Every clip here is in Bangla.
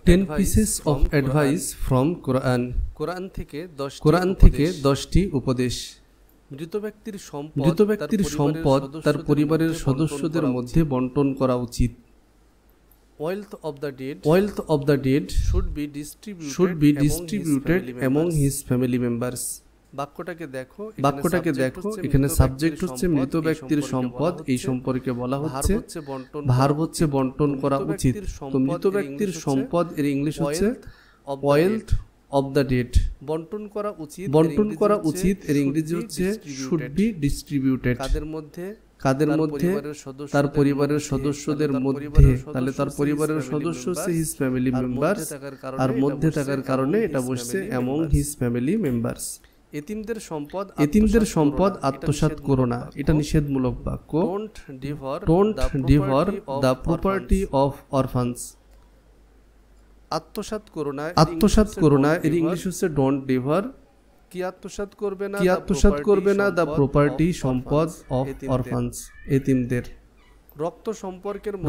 10 pieces of advice from Quran. কোরআন থেকে 10টি উপদেশ। মৃত ব্যক্তির সম্পদ তার পরিবারের সদস্যদের মধ্যে বন্টন করা উচিত। Wealth of the dead should be distributed among his family members. বাক্যটাকে দেখো, এখানে সাবজেক্ট হচ্ছে মৃত ব্যক্তির সম্পদ, এই সম্পর্কে বলা হচ্ছে, ভার্ব হচ্ছে বন্টন করা উচিত। তো মৃত ব্যক্তির সম্পদ এর ইংলিশ হচ্ছে ওয়েলথ অফ দ্য ডেড। বন্টন করা উচিত এর ইংরেজি হচ্ছে শুড বি ডিস্ট্রিবিউটেড। কাদের মধ্যে? তার পরিবারের সদস্যদের মধ্যে। তাহলে তার পরিবারের সদস্য হচ্ছে হিজ ফ্যামিলি মেম্বার্স, আর মধ্যে থাকার কারণে এটা বসছে অ্যামং হিজ ফ্যামিলি মেম্বার্স। এতিমদের সম্পদ আত্মসাৎ করো না, এটা নিষেধমূলক বাক্য। Don't devour the property of orphans. আত্মসাৎ করো না এর ইংলিশ হচ্ছে ডোন্ট ডিভর। কি আত্মসাৎ করবে না? দ্য প্রপার্টি সম্পদ অফ অরফানস, এতিমদের।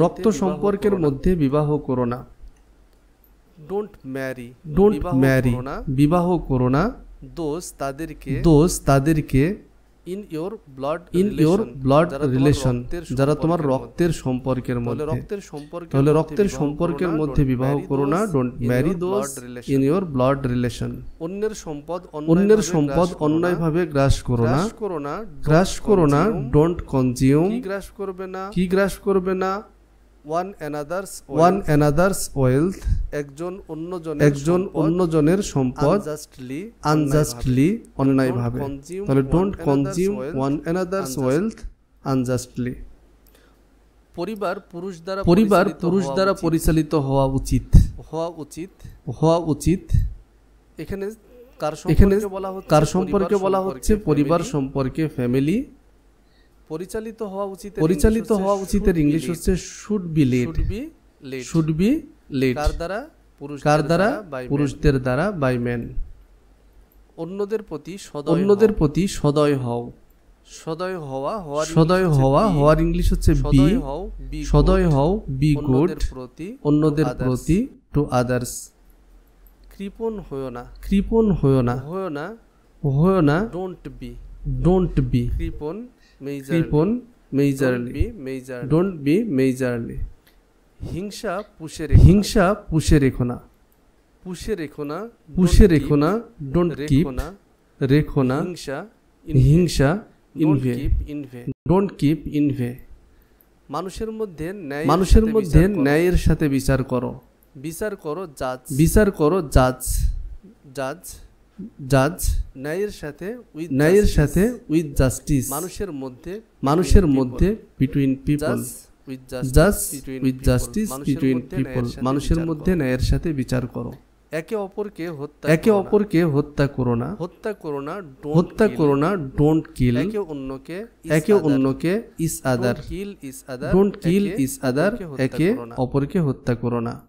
রক্ত সম্পর্কের মধ্যে বিবাহ করো না। ডোন্ট ম্যারি, বিবাহ করো না। দোষ তাদেরকে ইন ইওর ব্লাড রিলেশন, যারা তোমার রক্তের সম্পর্কের মধ্যে। তাহলে রক্তের সম্পর্কের মধ্যে বিবাহ করো না। Don't marry those in your blood relation. অন্যের সম্পদ অন্যায়ভাবে গ্রাস করো না। ডোন্ট কনজিউম, কি গ্রাস করবে না? ওয়ান অ্যানাদার্স ওয়েলথ, একজন অন্যজনের সম্পদ আনজাস্টলি, অন্যায়ভাবে। তাহলে don't consume one another's wealth unjustly. পরিবার পুরুষ দ্বারা পরিচালিত হওয়া উচিত। এখানে কার সম্পর্কে বলা হচ্ছে? পরিবার সম্পর্কে, ফ্যামিলি। পরিচালিত হওয়া উচিতের ইংলিশ হচ্ছে শুড বি লেড। কার দ্বারা? পুরুষদের দ্বারা, বাই মেন। অন্যদের প্রতি সদয় হও। হওয়ার ইংলিশ হচ্ছে বি। সদয় হও, বি গুড অন্যদের প্রতি, টু আদার্স। কৃপণ হয়ো না। ডোন্ট বি কৃপণ মেজরলি, ডোন্ট বি মেজরলি। হিংসা পুষে রেখো না। ডোন্ট কিপ, রেখো না। হিংসা ইনভে, ডোন্ট কিপ ইনভে। মানুষের মধ্যে ন্যায়ের সাথে বিচার করো। জাজ ন্যায়ের সাথে উইথ জাস্টিস। মানুষের মধ্যে বিটুইন পিপল। জাজ উইথ জাস্টিস বিটুইন পিপল। মানুষের মধ্যে ন্যায়ের সাথে বিচার করো। একে অপরকে হত্যা করো না। ডোন্ট কিল, একে অন্যকে ইস আদার। ডোন্ট কিল ইস আদার, একে অপরকে হত্যা করো না।